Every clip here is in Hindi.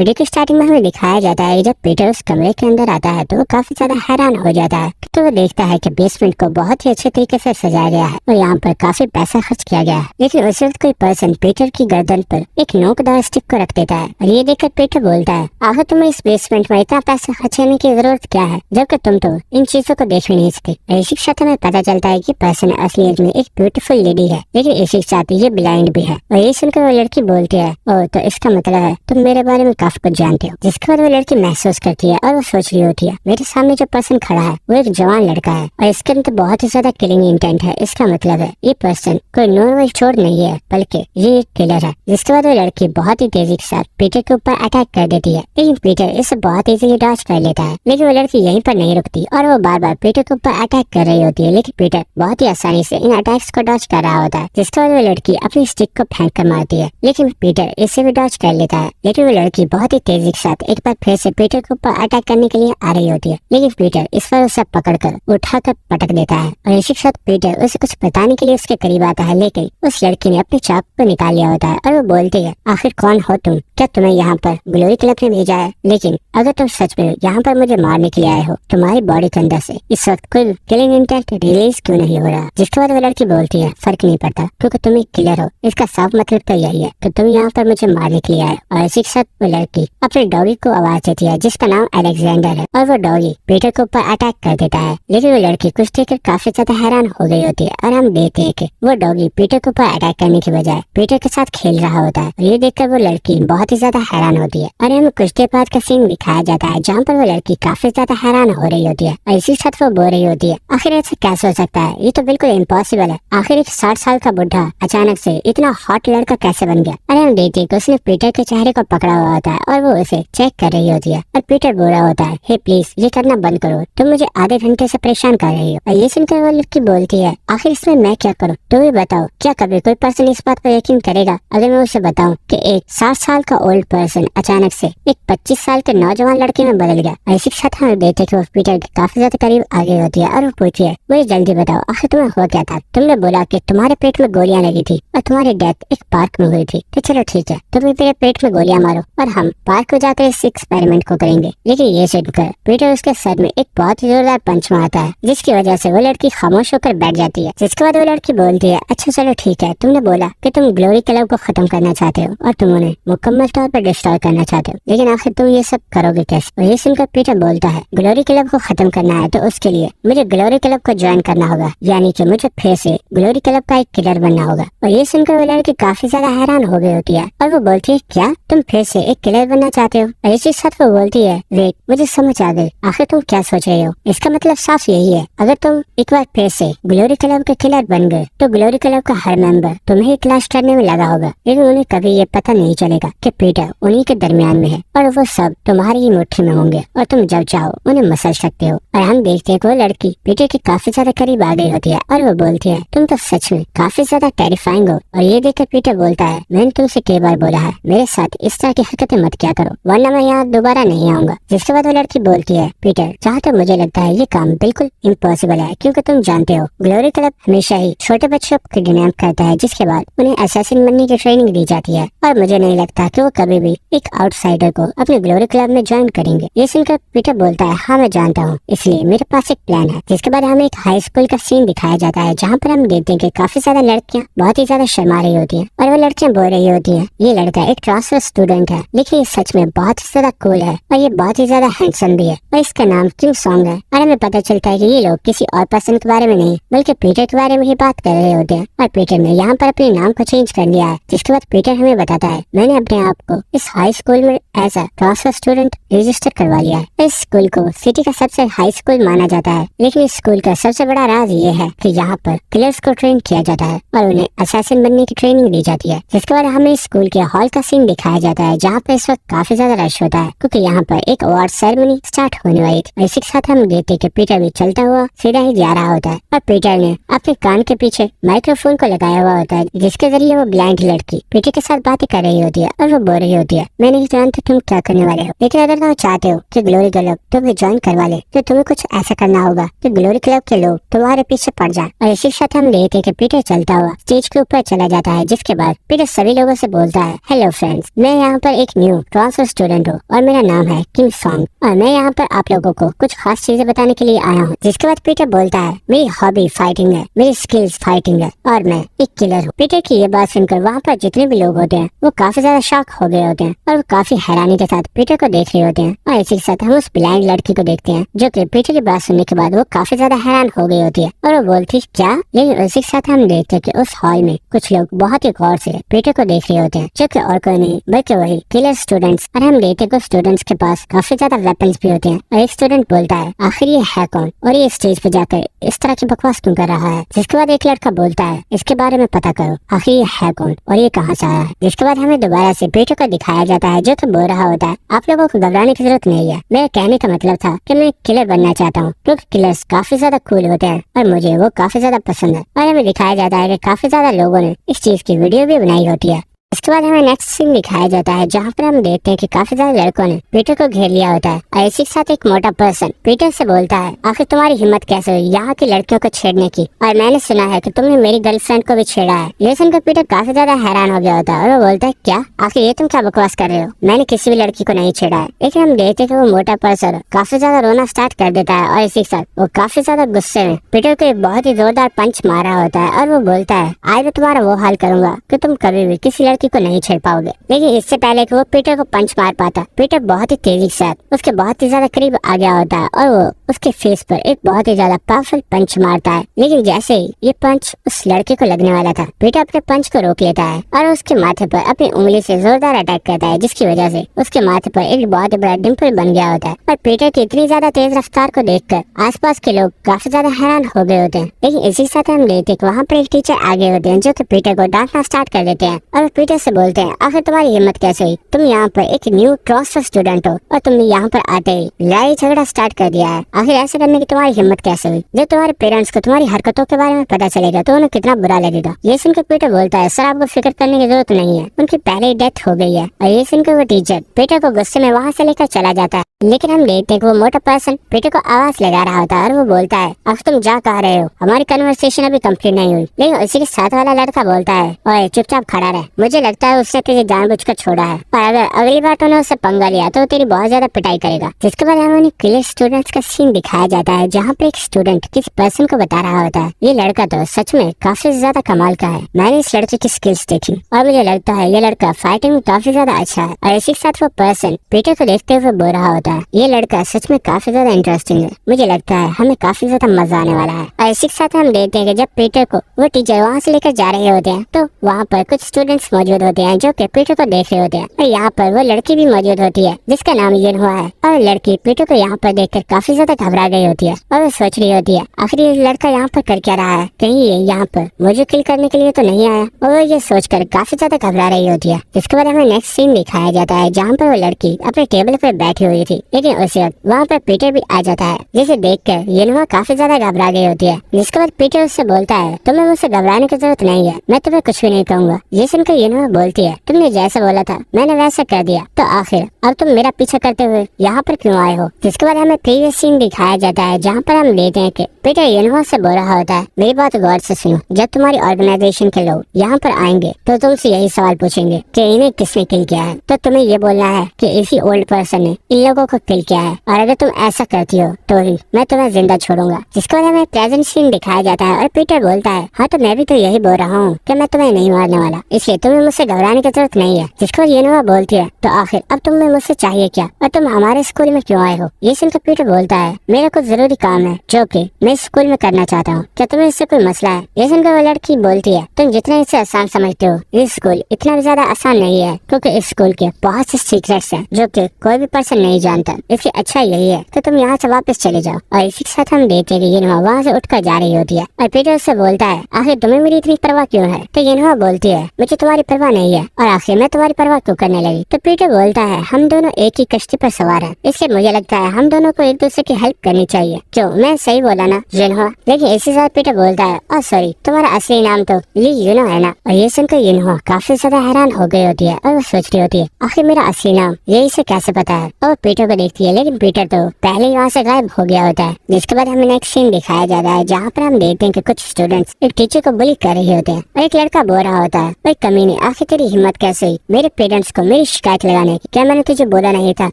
वीडियो की स्टार्टिंग में हमें दिखाया जाता है जब पीटर उस कमरे के अंदर आता है तो वो काफी ज्यादा हैरान हो जाता है। तो वो देखता है कि बेसमेंट को बहुत ही अच्छे तरीके से सजाया गया है और यहाँ पर काफी पैसा खर्च किया गया है। लेकिन उस वक्त कोई पर्सन पीटर की गर्दन पर एक नोकदार स्टिक को रख देता है और ये देखकर पीटर बोलता है, आखिर तुम्हें इस बेसमेंट में इतना पैसा खर्च करने की जरूरत क्या है जबकि तुम तो इन चीजों को देख भी नहीं सकते। इसी के साथ हमें पता चलता है कि पर्सन असलियत में एक ब्यूटीफुल लेडी है, लेकिन इसी के साथ ये ब्लाइंड भी है। और ये सुनकर वो लड़की बोलती है, ओ तो इसका मतलब है तुम मेरे बारे में काफी कुछ जानते हो। जिसके बाद वो लड़की महसूस करती है और वो सोच रही होती है, मेरे सामने जो पर्सन खड़ा है वो एक जवान लड़का है और इसके अंदर बहुत ही ज्यादा किलिंग इंटेंट है। इसका मतलब है ये पर्सन कोई नॉर्मल चोर नहीं है बल्कि ये एक किलर है। जिसके बाद वो लड़की बहुत ही तेजी के साथ पीटर के ऊपर अटैक कर देती है, लेकिन पीटर इसे बहुत इजीली डॉज कर लेता है। लेकिन वो लड़की यहीं पर नहीं रुकती और वो बार बार पीटर के ऊपर अटैक कर रही होती है, लेकिन पीटर बहुत ही आसानी से इन अटैक्स को डॉज कर रहा होता है। जिसके बाद वो लड़की अपनी स्टिक को फेंक कर मारती है, लेकिन पीटर इसे भी डॉज कर लेता है। लेकिन वो लड़की बहुत ही तेजी के साथ एक बार फिर से पीटर के ऊपर अटैक करने के लिए आ रही होती है, लेकिन पीटर इस पर उसे पकड़कर उठाकर पटक देता है और इसी के साथ पीटर उसे कुछ बताने के लिए उसके करीब आता है, लेकिन उस लड़की ने अपने चाकू को निकाल लिया होता है और वो बोलती है, आखिर कौन हो तुम? क्या तुम्हें यहाँ पर ग्लोरी क्लब ने भेजा है? लेकिन अगर तुम सच में यहाँ पर मुझे मारने के लिए आए हो, तुम्हारी बॉडी के अंदर से इस वक्त कोई किलिंग इंटेंट रिलीज क्यों नहीं हो रहा? जिसके बाद वो लड़की बोलती है, फर्क नहीं पड़ता क्योंकि तुम एक किलर हो, इसका साफ मतलब तो यही है तो तुम यहाँ पर मुझे मारने के लिए आए। और इसी के साथ वो लड़की अपने डॉगी को आवाज देती है जिसका नाम अलेक्जेंडर है और वो डॉगी पीटर के ऊपर अटैक कर देता है। लेकिन वो लड़की कुछ देखकर काफी ज्यादा हैरान हो गई होती है और हम देखते हैं कि वो डॉगी पीटर के ऊपर अटैक करने की बजाय पीटर के साथ खेल रहा होता है। ये देखकर वो लड़की बहुत ही ज्यादा हैरान होती है और हमें कुछ देर बाद का सीन दिखाया जाता है जहाँ पर वो लड़की काफी ज्यादा हैरान हो रही होती है और इसी साथ वो बोल रही होती है, आखिर ऐसा कैसे हो सकता है? ये तो बिल्कुल इम्पॉसिबल है। आखिर एक 60 साल का बुढ़ा अचानक से इतना हॉट लड़का कैसे बन गया? अरे हम देखते हैं उसने पीटर के चेहरे को पकड़ा हुआ होता है और वो उसे चेक कर रही होती है और पीटर बोल रहा होता है, हे प्लीज ये करना बंद करो, तुम मुझे आधे घंटे से परेशान कर रही हो। और ये सुनकर वो लड़की बोलती है, आखिर इसमें मैं क्या करूँ? तुम ही बताओ, क्या कभी कोई पर्सन इस बात पर यकीन करेगा अगर मैं उसे बताऊं कि एक 60 साल का ओल्ड पर्सन अचानक से एक 25 साल के नौजवान लड़के में बदल गया? इसी के साथ हम देखते कि वो पीटर के काफी ज्यादा करीब आ गई होती है और वो पूछती है, मुझे जल्दी बताओ आखिर तुम्हें हुआ क्या था? तुमने बोला कि तुम्हारे पेट में गोलियां लगी थी और तुम्हारी डेथ एक पार्क में हुई थी, तो चलो ठीक है तुम मेरे पेट में गोलियां मारो और हम पार्क में जाकर इस एक्सपेरिमेंट को करेंगे। लेकिन ये सुनकर पीटर उसके सर में एक बहुत ही जोरदार पंच मारता है जिसकी वजह से वो लड़की खामोश होकर बैठ जाती है। जिसके बाद वो लड़की बोलती है, अच्छा चलो ठीक है, तुमने बोला कि तुम ग्लोरी क्लब को खत्म करना चाहते हो और तुम उन्हें मुकम्मल तौर पर डिस्ट्रॉय करना चाहते हो, लेकिन आखिर तुम ये सब करोगे कैसे? और ये सुनकर पीटर बोलता है, ग्लोरी क्लब को खत्म करना है तो उसके लिए मुझे ग्लोरी क्लब को ज्वाइन करना होगा, यानी कि मुझे फिर से ग्लोरी क्लब का एक किलर बनना होगा। और ये सुनकर वो लड़की काफी ज्यादा हैरान हो गई होती है और वो बोलती है, क्या तुम फिर से एक किलर बनना चाहते हो? और इसी साथ वो बोलती है, वेट मुझे समझ आ गई, आखिर तुम क्या सोच रहे हो? इसका मतलब साफ यही है, अगर तुम एक बार फिर से ग्लोरी क्लब के किलर बन गए तो ग्लोरी क्लब का हर मेंबर तुम्हें क्लास करने में लगा होगा, लेकिन उन्हें कभी ये पता नहीं चलेगा कि पीटर उन्हीं के दरमियान में है और वो सब तुम्हारी ही मुट्ठी में होंगे और तुम जब चाहो उन्हें मसल सकते हो। और हम देखते हैं कि वो लड़की पीटर के काफी ज्यादा करीब आ गई होती है और वो बोलती है, तुम तो सच में काफी ज्यादा टेरिफाइंग हो। और ये देखकर पीटर बोलता है, मैंने तुमसे कई बार बोला है मेरे साथ इस तरह की हरकतें मत किया करो वरना मैं यहाँ दोबारा नहीं आऊंगा। जिसके बाद वो लड़की बोलती है, पीटर जहाँ तक मुझे लगता है ये काम बिल्कुल इम्पॉसिबल है, क्योंकि तुम जानते हो ग्लोरी क्लब हमेशा ही छोटे बच्चों को किडनैप करता है जिसके बाद उन्हें असैसिन बनने की ट्रेनिंग दी जाती है और मुझे नहीं लगता कि वो कभी भी एक आउटसाइडर को अपने ग्लोरी क्लब में ज्वाइन करेंगे। ये सुनकर पीटर बोलता है, हाँ मैं जानता हूँ, इसलिए मेरे पास एक प्लान है। जिसके बाद हमें एक हाई स्कूल का सीन दिखाया जाता है जहाँ पर हम देखते हैं कि काफी ज्यादा लड़कियाँ बहुत ही ज्यादा शर्मा रही होती है और वो लड़कियाँ बोल रही होती है, ये लड़का एक ट्रांसफर स्टूडेंट है लेकिन ये सच में बहुत ही ज्यादा कूल है और ये बहुत ही ज्यादा हैंडसम भी है और इसका नाम किंग सॉन्ग है। और हमें पता चलता है कि ये लोग किसी और पर्सन के बारे में नहीं बल्कि पीटर के बारे में ही बात कर रहे होते हैं और पीटर ने यहाँ पर अपने नाम को चेंज कर लिया है। जिसके बाद पीटर हमें बताता है, मैंने अपने आप को इस हाई स्कूल में as a transfer student register करवा लिया है। इस स्कूल को सिटी का सबसे हाई स्कूल माना जाता है, लेकिन इस स्कूल का सबसे बड़ा राज ये है कि यहाँ पर किलर्स को ट्रेन किया जाता है और उन्हें असैसिन बनने की ट्रेनिंग दी जाती है। जिसके बाद हमें स्कूल के हॉल का सीन दिखाया जाता है जहाँ पर इस वक्त काफी ज्यादा रश होता है क्योंकि यहाँ पर एक अवार्ड सेरेमनी स्टार्ट होने वाली थी। इसी के साथ हम देखते कि पीटर भी चलता हुआ सीधा ही जा रहा होता है और पीटर ने अपने कान के पीछे माइक्रोफोन को लगाया हुआ होता है जिसके जरिए वो ब्लाइंड लड़की पीटर के साथ बातें कर रही होती है और वो बोल रही होती है, मैं नहीं जानती तुम क्या करने वाले हो, लेकिन अगर तुम चाहते हो कि ग्लोरी क्लब तुम्हें ज्वाइन करवा ले तो तुम्हें कुछ ऐसा करना होगा कि ग्लोरी क्लब के लोग तुम्हारे पीछे पड़ जाए। और इसी के साथ हम देखते कि पीटर चलता हुआ स्टेज के ऊपर चला जाता है। जिसके बाद पीटर सभी लोगों से बोलता है, हेलो फ्रेंड्स, मैं यहाँ पर एक न्यू न्यू ट्रांसफर स्टूडेंट हूँ और मेरा नाम है किम सॉन्ग और मैं यहाँ पर आप लोगों को कुछ खास चीजें बताने के लिए आया हूँ। जिसके बाद पीटर बोलता है मेरी हॉबी फाइटिंग है, मेरी स्किल्स फाइटिंग है और मैं एक किलर हूँ। पीटर की ये बात सुनकर वहाँ पर जितने भी लोग होते हैं वो काफी ज्यादा शॉक हो गए होते हैं और वो काफी हैरानी के साथ पीटर को देख रहे होते हैं। और इसी के साथ हम उस ब्लाइंड लड़की को देखते हैं जो कि पीटर की बात सुनने के बाद वो काफी ज्यादा हैरान हो गई होती है और वो बोलती क्या। लेकिन उसी के साथ हम देखते हैं कि उस हॉल में कुछ लोग बहुत ही गौर से पीटर को देख रहे होते हैं, जो कि और कोई नहीं बल्कि वही किलर स्टूडेंट्स। और हम देखते हैं कि स्टूडेंट्स के पास काफी ज्यादा वेपन्स भी होते हैं। और एक स्टूडेंट बोलता है आखिर ये है कौन और ये स्टेज पे जाकर इस तरह की बकवास क्यों कर रहा है। जिसके बाद एक लड़का बोलता है इसके बारे में पता करो, आखिर ये है कौन और ये कहाँ से आया है। जिसके बाद हमें दोबारा से पीटर को दिखाया जाता है जो कि बोल रहा होता है आप लोगों को घबराने की जरूरत नहीं है। मेरे कहने का मतलब था कि मैं किलर बनना चाहता हूँ क्योंकि किलर्स काफी ज्यादा कूल होते हैं और मुझे वो काफी ज्यादा पसंद है। और हमें दिखाया जाता है कि काफी ज्यादा लोगों ने इस चीज की वीडियो भी बनाई होती है। इसके बाद हमें नेक्स्ट सीन दिखाया जाता है जहाँ पर हम देखते हैं कि काफी ज्यादा लड़कों ने पीटर को घेर लिया होता है और इसी के साथ एक मोटा पर्सन पीटर से बोलता है आखिर तुम्हारी हिम्मत कैसे हुई यहाँ की लड़कियों को छेड़ने की, और मैंने सुना है कि तुमने मेरी गर्लफ्रेंड को भी छेड़ा है। ये सुनकर पीटर काफी ज्यादा हैरान हो गया होता है और वो बोलता है क्या, आखिर ये तुम क्या बकवास कर रहे हो, मैंने किसी भी लड़की को नहीं छेड़ा है। लेकिन हम देखते कि वो मोटा पर्सन काफी ज्यादा रोना स्टार्ट कर देता है और इसी के साथ वो काफी ज्यादा गुस्से में पीटर को एक बहुत ही जोरदार पंच मारा होता है और वो बोलता है आज मैं तुम्हारा वो हाल करूंगा कि तुम कभी भी किसी लड़की को नहीं छेड़ पाओगे। लेकिन इससे पहले कि वो पीटर को पंच मार पाता, पीटर बहुत ही तेजी से उसके बहुत ही ज्यादा करीब आ गया होता है और वो उसके फेस पर एक बहुत ही ज्यादा पावरफुल पंच मारता है। लेकिन जैसे ही ये पंच उस लड़के को लगने वाला था, पीटर अपने पंच को रोक लेता है और उसके माथे पर अपनी उंगली से जोरदार अटैक करता है, जिसकी वजह से उसके माथे पर एक बहुत ही बड़ा डिम्पल बन गया होता है। और पीटर की इतनी ज्यादा तेज रफ्तार को देखकर आसपास के लोग काफी ज्यादा हैरान हो गए होते हैं। लेकिन इसी साथ हम देखते हैं वहाँ पर एक टीचर आगे होते हैं जो कि पीटर को डांटना स्टार्ट कर देते हैं और पीटर से बोलते हैं आखिर तुम्हारी हिम्मत कैसे हुई, तुम यहाँ पर एक न्यू ट्रांसफर स्टूडेंट हो और तुमने यहाँ पर आते ही लड़ाई झगड़ा स्टार्ट कर दिया है। आखिर ऐसे करने की तुम्हारी हिम्मत कैसे हुई। जब तुम्हारे पेरेंट्स को तुम्हारी हरकतों के बारे में पता चलेगा तो उन्हें कितना बुरा लगेगा। ये सुनकर पीटर बोलता है सर आपको फिक्र करने की जरूरत नहीं है, उनकी पहले ही डेथ हो गई है। और ये सुनकर वो टीचर पीटर को गुस्से में वहाँ से लेकर चला जाता है। लेकिन हम देखते हैं कि वो मोटा पर्सन पीटर को आवाज लगा रहा होता है और वो बोलता है अब तुम जा कह रहे हो, हमारी कन्वर्सेशन अभी कंप्लीट नहीं हुई। लेकिन उसी के साथ वाला लड़का बोलता है ओए चुपचाप खड़ा रहे, मुझे लगता है उसने तुझे जानबूझकर छोड़ा है और अगर अगली बार तूने उससे पंगा लिया तो तेरी बहुत ज्यादा पिटाई करेगा। जिसके बाद हमें किलर स्टूडेंट्स का सीन दिखाया जाता है जहाँ पर एक स्टूडेंट किसी पर्सन को बता रहा होता है ये लड़का तो सच में काफी ज्यादा कमाल का है, मैंने इस लड़के की स्किल्स देखी और मुझे लगता है ये लड़का फाइटिंग में काफी ज्यादा अच्छा है। और इसी के साथ वो पर्सन पीटर को देखते हुए बोल रहा होता है ये लड़का सच में काफी ज्यादा इंटरेस्टिंग है, मुझे लगता है हमें काफी ज्यादा मजा आने वाला है। और इसी के साथ हम देखते हैं कि जब पीटर को वो टीचर वहाँ से लेकर जा रहे होते हैं तो वहाँ पर कुछ स्टूडेंट्स मौजूद होते हैं जो कि पीटर को देख रहे होते हैं। और यहाँ पर वो लड़की भी मौजूद होती है जिसका नाम युनहुआ है और लड़की पीटर को यहाँ पर देखकर काफी ज्यादा घबरा गई होती है और वो सोच रही होती है आखिर ये लड़का यहाँ पर कर क्या रहा है, कहीं ये यहाँ पर मुझे किल करने के लिए तो नहीं आया। और वो ये सोचकर काफी ज्यादा घबरा रही होती है। इसके बाद हमें नेक्स्ट सीन दिखाया जाता है जहाँ पर वो लड़की अपने टेबल पर बैठी हुई थी। लेकिन उसी वक्त वहाँ पर पीटर भी आ जाता है जिसे देखकर युनहुआ काफी ज्यादा घबरा गई होती है। जिसके बाद पीटर उससे बोलता है तुम्हें मुझसे घबराने की जरूरत नहीं है, मैं तुम्हें कुछ भी नहीं कहूँगा। ये सुनकर युनहुआ बोलती है तुमने जैसा बोला था मैंने वैसा कर दिया, तो आखिर अब तुम मेरा पीछा करते हुए यहाँ पर क्यों आए हो। जिसके बाद हमें प्रीवियस सीन दिखाया जाता है जहाँ पर हम देखते हैं कि पीटर युनहुआ से बोल रहा होता है मेरी बात गौर से सुनो, जब तुम्हारी ऑर्गेनाइजेशन के लोग यहाँ पर आएंगे तो तुमसे यही सवाल पूछेंगे कि इन्हें किसने किल किया है, तो तुम्हें ये बोलना है कि इसी ओल्ड पर्सन ने इन लोगों को किल किया है और अगर तुम ऐसा करती हो तो ही मैं तुम्हें जिंदा छोड़ूंगा। जिसके बाद हमें प्रेजेंट सीन दिखाया जाता है और पीटर बोलता है हाँ तो मैं भी तो यही बोल रहा हूँ कि मैं तुम्हें नहीं मारने वाला, इसलिए तुम्हें मुझसे घबराने की जरूरत नहीं है। जिसको युनहुआ बोलती है तो आखिर अब तुम्हें मुझसे चाहिए क्या और तुम हमारे स्कूल में क्यों आए हो। ये सुनकर पीटर बोलता है मेरा कुछ जरूरी काम है जो कि मैं स्कूल में करना चाहता हूँ, क्या तुम्हें इससे कोई मसला है। ये सुनकर वो लड़की बोलती है तुम जितना इसे आसान समझते हो ये स्कूल इतना भी ज्यादा आसान नहीं है क्योंकि इस स्कूल के बहुत से सीक्रेट्स हैं जो कि कोई भी पर्सन नहीं जानता, इसलिए अच्छा यही है तो तुम यहाँ से वापस चले जाओ। और इसी के साथ हम देखते हैं कि युनहुआ वहाँ से उठकर जा रही होती है और पीटर उससे बोलता है आखिर तुम्हें मेरी इतनी परवाह क्यों है। तो युनहुआ बोलती है मुझे तुम्हारी परवाह नहीं है और आखिर मैं तुम्हारी परवाह क्यों करने लगी। तो पीटर बोलता है हम हम दोनों एक ही कश्ती पर सवार हैं, इसलिए मुझे लगता है हम दोनों को एक दूसरे की हेल्प करनी चाहिए। क्यों, मैं सही बोला ना युनहो? देखिए इसी साथ पीटर बोलता है, और सॉरी तुम्हारा असली नाम तो ली युनो है ना? और ये सुनकर युनहो काफी ज्यादा हैरान हो गई होती है और वो सोच रही होती है आखिर मेरा असली नाम ये इसे कैसे पता है। और पीटर को देखती है, लेकिन पीटर तो पहले ही वहाँ से गायब हो गया होता है। जिसके बाद हमें नेक्स्ट सीन दिखाया जाता है जहाँ पर हम देखते हैं कि कुछ स्टूडेंट्स एक टीचर को बुली कर रहे होते हैं और एक लड़का बोल रहा होता है, भाई कमीने आखिर तेरी हिम्मत कैसे हुई मेरे पेरेंट्स को मेरी शिकायत लगाने की? क्या मैंने तुझे बोला नहीं था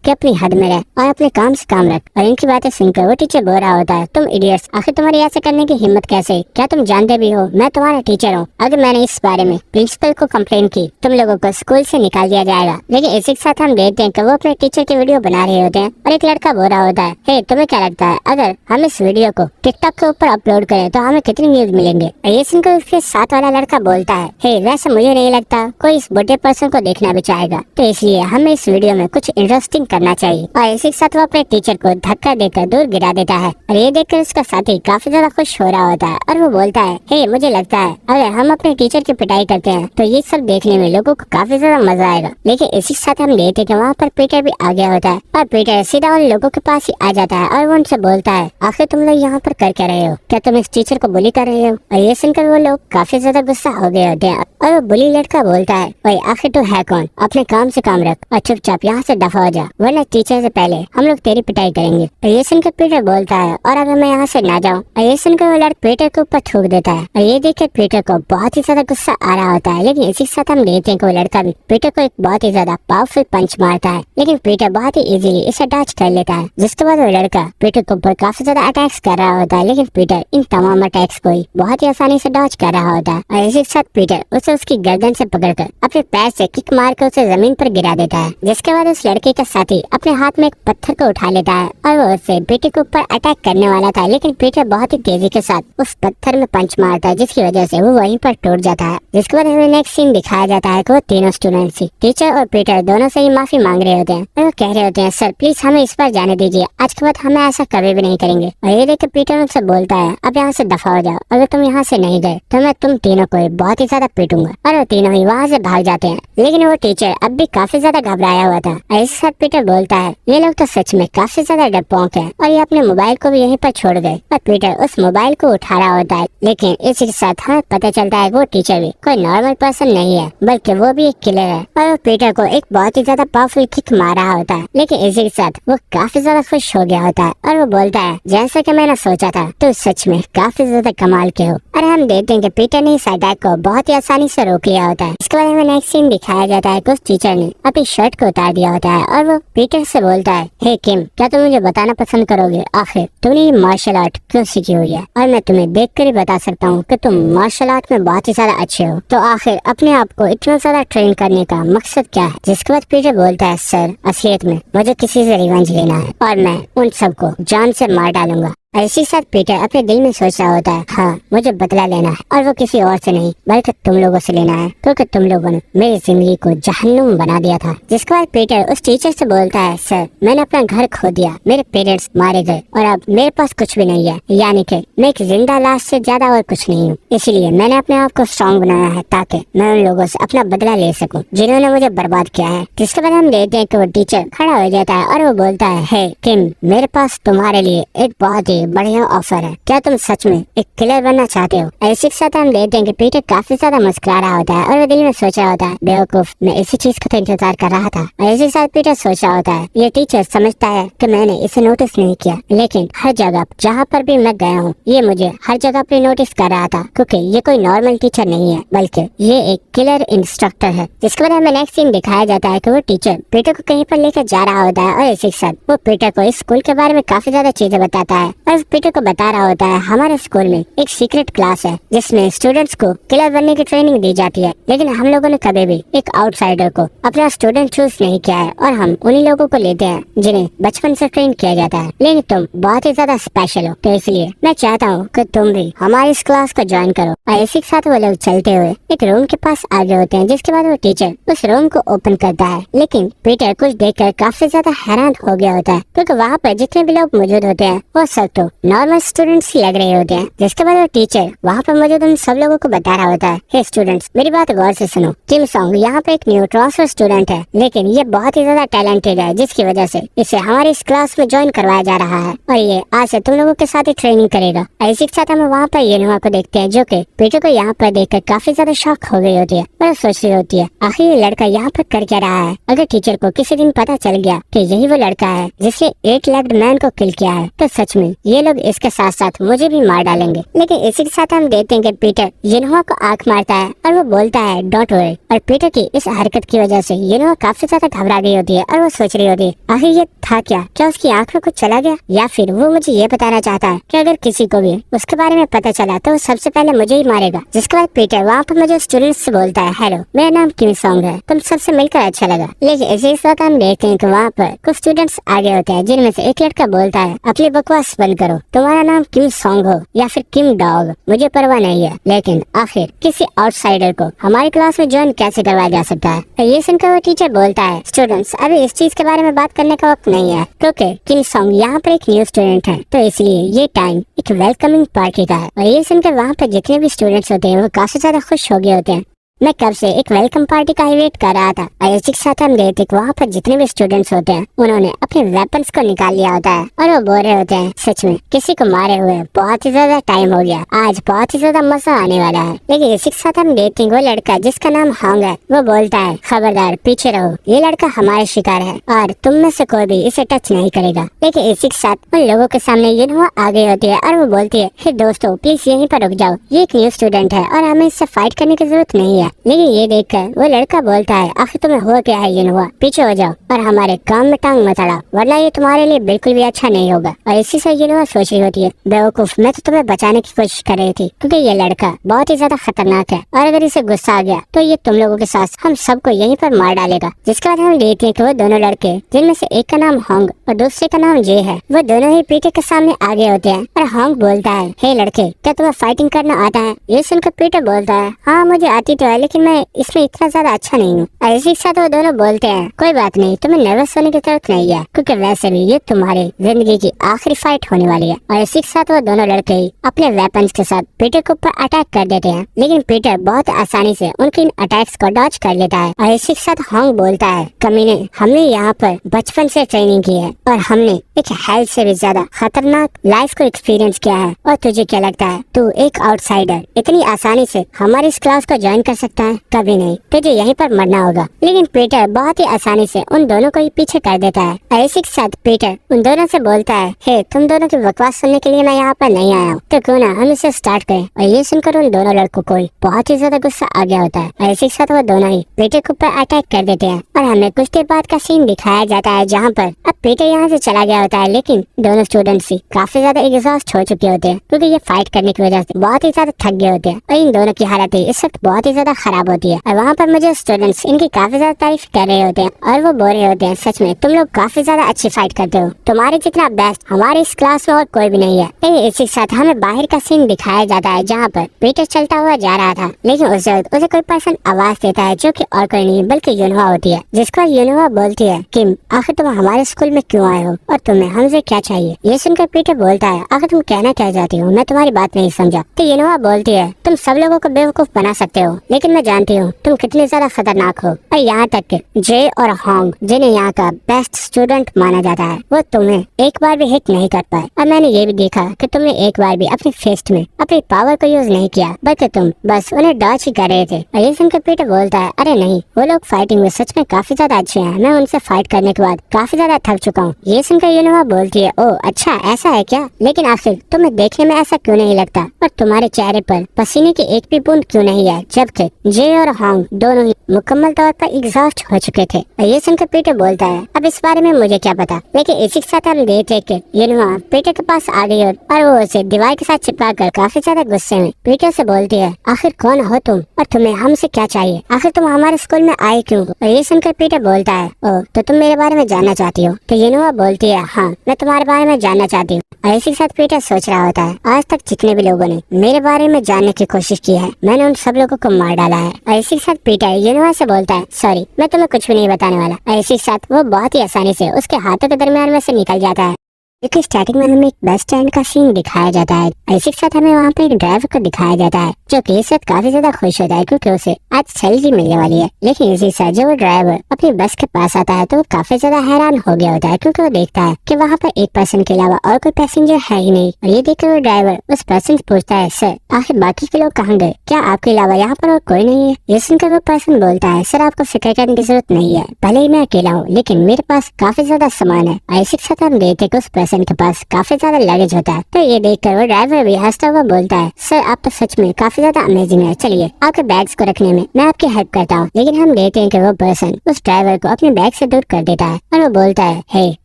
कि अपनी हद में रह और अपने काम से काम रख? और इनकी बातें सुनकर वो टीचर बोल रहा होता है, तुम इडियट्स, आखिर तुम्हारी ऐसे करने की हिम्मत कैसे हुई? क्या तुम जानते भी हो मैं तुम्हारा टीचर हूँ? अगर मैंने इस बारे में प्रिंसिपल को कंप्लेन की तुम लोगों को स्कूल से निकाल दिया जाएगा। लेकिन इसी के साथ हम देखते हैं कि वो अपने टीचर की वीडियो बना रहे होते हैं और एक लड़का बोल रहा होता है, हे तुम्हें क्या लगता है अगर हम इस वीडियो को टिकटॉक के ऊपर अपलोड करें तो हमें कितनी व्यूज मिलेंगे? और ये सुनकर उसके साथ वाला लड़का बोलता है, हे वैसे मुझे नहीं लगता कोई इस बुढ़े पर्सन को देखना भी चाहेगा, तो इसलिए हमें इस वीडियो में कुछ इंटरेस्टिंग करना चाहिए। और इसी के साथ वो अपने टीचर को धक्का देकर दूर गिरा देता है और ये देखकर उसका साथी काफी ज्यादा खुश हो रहा होता है और वो बोलता है, हे मुझे लगता है अगर हम अपने टीचर की पिटाई करते हैं तो ये सब देखने में लोगों को काफी ज्यादा मजा आएगा। लेकिन इसी के साथ हम देखते हैं कि वहाँ पर पीटर भी आ गया होता है और पीटर सीधा उन लोगों के पास ही आ जाता है और वो उनसे बोलता है, आखिर तुम लोग यहाँ पर कर क्या रहे हो? क्या तुम इस टीचर को बुली कर रहे हो? और ये सुनकर वो लोग काफी ज्यादा गुस्सा हो गए होते हैं और वो बुली लड़का बोलता है, भाई आखिर तू है कौन? अपने काम से काम रख और चुपचाप यहाँ से दफा हो जा, वरना टीचर से पहले हम लोग तेरी पिटाई करेंगे। और ये सुनकर पीटर बोलता है, और अगर मैं यहाँ से ना जाऊँ? और ये सुनकर वो लड़का पीटर के ऊपर थूक देता है और ये देखकर पीटर को बहुत ही ज्यादा गुस्सा आ रहा होता है। लेकिन इसी के साथ हम देखते हैं कि वो लड़का भी पीटर को एक बहुत ही ज्यादा पावरफुल पंच मारता है, लेकिन पीटर बहुत ही इजीली इसे डॉच कर लेता है। जिसके बाद वो लड़का पीटर के ऊपर काफी ज्यादा अटैक्स कर रहा होता है, लेकिन पीटर इन तमाम अटैक्स को बहुत ही आसानी से डॉच कर रहा होता है। और इसी के साथ पीटर उसे उसकी गर्दन से पकड़कर अपने पैर से किक मार कर उसे जमीन पर गिरा देता है। जिसके बाद उस लड़के का साथी अपने हाथ में एक पत्थर को उठा लेता है और वो उससे पीटर के ऊपर अटैक करने वाला था, लेकिन पीटर बहुत ही तेजी के साथ उस पत्थर में पंच मारता है, जिसकी वजह से वो वहीं पर टूट जाता है। जिसके बाद हमें नेक्स्ट सीन दिखाया जाता है कि वो तीनों स्टूडेंट्स टीचर और पीटर दोनों से ही माफी मांग रहे होते हैं और वो कह रहे होते हैं, सर प्लीज हमें इस बार जाने दीजिए, आज के बाद हमें ऐसा कभी भी नहीं करेंगे। और ये देख पीटर उनसे बोलता है, अब यहाँ से दफा हो जाओ, अगर तुम यहाँ से नहीं गए तो मैं तुम तीनों को बहुत ही ज्यादा पीटूंगा। और वो तीनों ही वहाँ से भाग जाते हैं, लेकिन वो टीचर अब भी काफी ज्यादा घबराया हुआ था। और इस साथ पीटर बोलता है, ये लोग तो सच में काफी ज्यादा डरपोक है और ये अपने मोबाइल को भी यहीं पर छोड़ गए। और पीटर उस मोबाइल को उठा रहा होता है, लेकिन इसी के साथ हमें पता चलता है वो टीचर भी कोई नॉर्मल पर्सन नहीं है, बल्कि वो भी एक किलर है। और वो पीटर को एक बहुत ही ज्यादा पावरफुल किक मार रहा होता है, लेकिन इसी के साथ वो काफी ज्यादा खुश हो गया होता है और वो बोलता है, जैसा कि मैंने सोचा था तो सच में काफी ज्यादा कमाल के हो। और हम देखते हैं कि पीटर ने इस अटैक को बहुत ही आसानी से रोक लिया होता है। इसके बाद हमें नेक्स्ट सीन दिखाया जाता है कि उस टीचर ने अपनी शर्ट को उतार दिया होता है और वो पीटर से बोलता है, हे किम, क्या तुम मुझे बताना पसंद करोगे आखिर तुमने ये मार्शल आर्ट क्यों सीखी हुई है? और मैं तुम्हें देख कर ही बता सकता हूँ कि तुम मार्शल आर्ट में बहुत ही ज्यादा अच्छे हो, तो आखिर अपने आप को इतना ज्यादा ट्रेन करने का मकसद क्या है? जिसके बाद पीटर बोलता है, सर असलियत में मुझे किसी से रिवेंज लेना है और मैं उन सबको जान से मार डालूंगा। इसी साथ पीटर अपने दिल में सोच रहा होता है, हाँ मुझे बदला लेना है और वो किसी और से नहीं बल्कि तुम लोगों से लेना है, क्योंकि तुम लोगों ने मेरी जिंदगी को जहन्नुम बना दिया था। जिसके बाद पीटर उस टीचर से बोलता है, सर मैंने अपना घर खो दिया, मेरे पेरेंट्स मारे गए और अब मेरे पास कुछ भी नहीं है, यानी कि मैं एक जिंदा लाश से ज्यादा और कुछ नहीं हूँ। इसलिए मैंने अपने आप को स्ट्रॉन्ग बनाया है ताकि मैं उन लोगों से अपना बदला ले सकूँ जिन्होंने मुझे बर्बाद किया है। जिसके बाद हम देखते हैं कि वो टीचर खड़ा हो जाता है और वो बोलता है, हे किम, मेरे पास तुम्हारे लिए एक बहुत ही बढ़िया ऑफर है, क्या तुम सच में एक किलर बनना चाहते हो? ऐसे के साथ हम देखते हैं कि पीटर काफी ज्यादा मुस्कुरा रहा होता है और वो दिल में सोच रहा होता है, बेवकूफ, मैं इसी चीज का तो इंतजार कर रहा था। और इसी साथ पीटर सोच रहा होता है, ये टीचर समझता है कि मैंने इसे नोटिस नहीं किया, लेकिन हर जगह जहाँ पर भी मैं गया हूँ ये मुझे हर जगह पे नोटिस कर रहा था, क्योंकि ये कोई नॉर्मल टीचर नहीं है बल्कि ये एक किलर इंस्ट्रक्टर है। जिसके बाद हमें नेक्स्ट सीन दिखाया जाता है कि वो टीचर पीटर को कहीं पर लेकर जा रहा होता है और इसी के साथ वो पीटर को इस स्कूल के बारे में काफी ज्यादा चीजें बताता है और पीटर को बता रहा होता है, हमारे स्कूल में एक सीक्रेट क्लास है जिसमें स्टूडेंट्स को किलर बनने की ट्रेनिंग दी जाती है, लेकिन हम लोगों ने कभी भी एक आउटसाइडर को अपना स्टूडेंट चूज नहीं किया है और हम उन्हीं लोगों को लेते हैं जिन्हें बचपन से ट्रेन किया जाता है। लेकिन तुम बहुत ही ज्यादा स्पेशल हो, तो इसलिए मैं चाहता हूँ कि तुम भी हमारी इस क्लास को ज्वाइन करो। और इसी के साथ वो लोग चलते हुए एक रूम के पास आ गए होते हैं, जिसके बाद वो टीचर उस रूम को ओपन करता है, लेकिन पीटर कुछ देखकर काफी ज्यादा हैरान हो गया होता है, क्योंकि वहाँ पर जितने भी लोग मौजूद होते हैं वो सब तो नॉर्मल स्टूडेंट्स ही लग रहे होते हैं। जिसके बाद वो टीचर वहाँ पर मौजूद उन सब लोगों को बता रहा होता है, हे स्टूडेंट्स मेरी बात गौर से सुनो, किम सॉन्ग यहाँ पे एक न्यू ट्रांसफर स्टूडेंट है, लेकिन ये बहुत ही ज्यादा टैलेंटेड है, जिसकी वजह से इसे हमारी इस क्लास में ज्वाइन करवाया जा रहा है और ये आज से तुम लोगों के साथ ही ट्रेनिंग करेगा। इसी के साथ हम वहाँ पर येनुआ को देखते हैं, जो कि पीटर को यहाँ पर देखकर काफी ज्यादा शॉक हो गई होती है और सोच रही होती है आखिर ये लड़का यहाँ पर कर क्या रहा है। अगर टीचर को किसी दिन पता चल गया कि यही वो लड़का है जिसने 8 लेग्ड मैन को किल किया है, तो सच में ये लोग इसके साथ साथ मुझे भी मार डालेंगे। लेकिन इसी के साथ हम देखते हैं कि पीटर येनुआ को आंख मारता है और वो बोलता है डोंट वरी। और पीटर की इस हरकत की वजह से येनुआ काफी ज्यादा घबरा गई होती है और वो सोच रही होती है आखिर ये था क्या उसकी आंख में कुछ चला गया, या फिर वो मुझे ये बताना चाहता है कि अगर किसी को भी उसके बारे में पता चला तो वो सबसे पहले मुझे ही मारेगा। जिसके बाद पीटर वहाँ पर मुझे स्टूडेंट्स से बोलता है, हेलो मेरा नाम किम सॉन्ग है, तुम सबसे मिलकर अच्छा लगा। लेकिन इसी साथ हम देखते हैं कि वहाँ पर कुछ स्टूडेंट्स आगे होते हैं, जिनमें से एक लड़का बोलता है अपनी बकवास बंद करो, तुम्हारा नाम किम सॉन्ग हो या फिर किम डॉग मुझे परवाह नहीं है, लेकिन आखिर किसी आउटसाइडर को हमारी क्लास में ज्वाइन कैसे करवाया जा सकता है। ये सुनकर वो टीचर बोलता है, स्टूडेंट्स अभी इस चीज के बारे में बात करने का वक्त नहीं है, क्योंकि किम सॉन्ग यहाँ पर एक न्यू स्टूडेंट है, तो इसलिए ये टाइम एक वेलकमिंग पार्टी का है। और ये सुनकर वहाँ पर जितने भी स्टूडेंट्स होते हैं वो काफी ज्यादा खुश हो गए होते हैं। मैं कब से एक वेलकम पार्टी का ही वेट कर रहा था। और इसी के साथ हम देखते हैं वहाँ पर जितने भी स्टूडेंट्स होते हैं उन्होंने अपने वेपन्स को निकाल लिया होता है और वो बोल रहे होते हैं सच में किसी को मारे हुए बहुत ही ज्यादा टाइम हो गया, आज बहुत ही ज्यादा मजा आने वाला है। लेकिन इसी के साथ हम देखते हैं वो लड़का जिसका नाम हांग है वो बोलता है खबरदार पीछे रहो, ये लड़का हमारे शिकार है और तुम में से कोई भी इसे टच नहीं करेगा। लेकिन इसी के साथ उन लोगों के सामने येनुआ आ गई होती है और वो बोलती है, हे दोस्तों प्लीज यहीं पर रुक जाओ, ये एक न्यू स्टूडेंट है और हमें इससे फाइट करने की जरूरत नहीं है। लेकिन ये देखकर वो लड़का बोलता है आखिर तुम्हें हुआ क्या है येनुआ, पीछे हो जाओ और हमारे काम में टांग मत अड़ाओ, वरना ये तुम्हारे लिए बिल्कुल भी अच्छा नहीं होगा। और इसी से येनुआ सोच रही होती है बेवकूफ, मैं तो तुम्हें बचाने की कोशिश कर रही थी क्योंकि ये लड़का बहुत ही ज्यादा खतरनाक है और अगर इसे गुस्सा आ गया तो ये तुम लोगों के साथ हम सबको यहीं पर मार डालेगा। जिसके बाद हम देखते हैं कि वो दोनों लड़के जिनमें से एक का नाम होंग और दूसरे का नाम जे है वो दोनों ही पीटर के सामने आगे होते हैं और होंग बोलता है, हे लड़के क्या तुम्हें फाइटिंग करना आता है। ये सुनकर पीटर बोलता है, हाँ मुझे आती तो है लेकिन मैं इसमें इतना ज्यादा अच्छा नहीं हूँ। और इसी के साथ वो दोनों बोलते हैं कोई बात नहीं, तुम्हें नर्वस होने की जरूरत नहीं है क्योंकि वैसे भी ये तुम्हारी जिंदगी की आखिरी फाइट होने वाली है। और इसी के साथ वो दोनों लड़के अपने वेपन्स के साथ पीटर के ऊपर अटैक कर देते हैं, लेकिन पीटर बहुत आसानी से उनके इन अटैक्स को डॉज कर लेता है। और इसी के साथ होंग बोलता है, कमीने हमने यहाँ पर बचपन से ट्रेनिंग की है और हमने एक हेल्थ से भी ज्यादा खतरनाक लाइफ को एक्सपीरियंस किया है, और तुझे क्या लगता है तू एक आउटसाइडर इतनी आसानी से हमारी इस क्लास को ज्वाइन कर सकता है? कभी नहीं, तुझे यहीं पर मरना होगा। लेकिन पीटर बहुत ही आसानी से उन दोनों को ही पीछे कर देता है। और इसी के साथ पीटर उन दोनों से बोलता है, हे तुम दोनों की बकवास सुनने के लिए मैं यहाँ पर नहीं आया हूँ, तो क्यों ना हम इसे स्टार्ट करें। और ये सुनकर उन दोनों लड़कों को बहुत ही ज्यादा गुस्सा आ गया होता है। और इसी के साथ वो दोनों ही पीटर के ऊपर अटैक कर देते हैं और हमें कुछ देर बाद का सीन दिखाया जाता है जहाँ पर अब पीटर यहाँ से चला गया होता है, लेकिन दोनों स्टूडेंट्स ही काफी ज्यादा एग्जॉस्ट हो चुके होते हैं क्योंकि ये फाइट करने की वजह से बहुत ही ज्यादा थक गए होते हैं और इन दोनों की हालत इस वक्त बहुत ही ज्यादा खराब होती है। और वहाँ पर मुझे स्टूडेंट्स इनकी काफी ज्यादा तारीफ कर रहे होते हैं और वो बोल रहे होते हैं, सच में तुम लोग काफी ज्यादा अच्छी फाइट करते हो, तुम्हारे जितना बेस्ट हमारे इस क्लास में और कोई भी नहीं है। लेकिन इसी के साथ हमें बाहर का सीन दिखाया जाता है जहाँ पर पीटर चलता हुआ जा रहा था, लेकिन उस वक्त उसे कोई पर्सन आवाज देता है जो कि और कोई नहीं बल्कि युनवा होती है। जिसका युनवा बोलती है, किम आखिर तुम हमारे स्कूल में क्यों आए हो और तुम्हें हमसे क्या चाहिए। ये सुनकर पीटर बोलता है, आखिर तुम कहना क्या चाहती हो, मैं तुम्हारी बात नहीं समझा। तो युनवा बोलती है, तुम सब लोगों को बेवकूफ बना सकते हो लेकिन मैं जानती हूँ तुम कितने ज्यादा खतरनाक हो, और यहाँ तक कि जे और होंग जिन्हें यहाँ का बेस्ट स्टूडेंट माना जाता है वो तुम्हें एक बार भी हिट नहीं कर पाए। और मैंने ये भी देखा कि तुमने एक बार भी अपनी फेस्ट में अपनी पावर को यूज नहीं किया बल्कि तुम बस उन्हें डॉच ही कर रहे थे। और ये सुनकर पीटर बोलता है, अरे नहीं, वो लोग फाइटिंग में सच में काफी ज्यादा अच्छे हैं, मैं उनसे फाइट करने के बाद काफी ज्यादा थक चुका हूँ। ये सुनकर युनवा बोलती है, ओ अच्छा ऐसा है क्या, लेकिन आखिर तुम्हें देखने में ऐसा क्यों नहीं लगता और तुम्हारे चेहरे पर पसीने की एक भी बूंद क्यों नहीं है, जबकि जे और होंग दोनों ही मुकम्मल तौर पर एग्जॉस्ट हो चुके थे। और ये सुनकर पीटर बोलता है, अब इस बारे में मुझे क्या पता। लेकिन इसी के साथ हम देखते कि युनवा पीटर के पास आ गई और वो उसे दीवार के साथ चिपका कर काफी ज्यादा गुस्से में पीटर से बोलती है, आखिर कौन हो तुम और तुम्हें हमसे क्या चाहिए, आखिर तुम हमारे स्कूल में आए क्यों। और ये सुनकर पीटर बोलता है, ओ तो तुम मेरे बारे में जानना चाहती हो। तो युनवा बोलती है, हाँ मैं तुम्हारे बारे में जानना चाहती हूँ। और इसी के साथ पीटर सोच रहा होता है, आज तक जितने भी लोगों ने मेरे बारे में जानने की कोशिश की है मैंने उन सब लोगों को मार डाला है। और इसी के साथ पीटर युनवा से बोलता है, सॉरी मैं तुम्हें कुछ भी नहीं बताने वाला। और इसी के साथ वो बहुत ही आसानी से उसके हाथों के दरमियान में से निकल जाता है। क्योंकि स्टार्टिंग में हमें एक बस स्टैंड का सीन दिखाया जाता है। इसी के साथ हमें वहाँ पे एक ड्राइवर को दिखाया जाता है जो कि इस वक्त काफी ज्यादा खुश होता है क्योंकि उसे आज सैलरी मिलने वाली है। लेकिन इसी साथ जब वो ड्राइवर अपनी बस के पास आता है तो वो काफी ज्यादा हैरान हो गया होता है क्योंकि वो देखता है कि वहाँ पर एक पर्सन के अलावा और कोई पैसेंजर है ही नहीं। और ये देखकर वो ड्राइवर उस पर्सन से पूछता है, सर आखिर बाकी के लोग कहाँ गए, क्या आपके अलावा यहाँ पर और कोई नहीं है? ये सुनकर वो पर्सन बोलता है, सर आपको फिक्र करने की जरूरत नहीं है, भले ही मैं अकेला हूँ लेकिन मेरे पास काफी ज्यादा सामान है। इसी के साथ हम देखते हैं कि उस पर्सन के पास काफी ज्यादा लगेज होता है। तो ये देखकर वो ड्राइवर भी हंसता हुआ बोलता है, सर आप तो सच में काफी ज्यादा अमेजिंग है, चलिए आपके बैग्स को रखने में मैं आपकी हेल्प करता हूँ। लेकिन हम देखते हैं कि वो पर्सन उस ड्राइवर को अपने बैग से दूर कर देता है और वो बोलता है, हे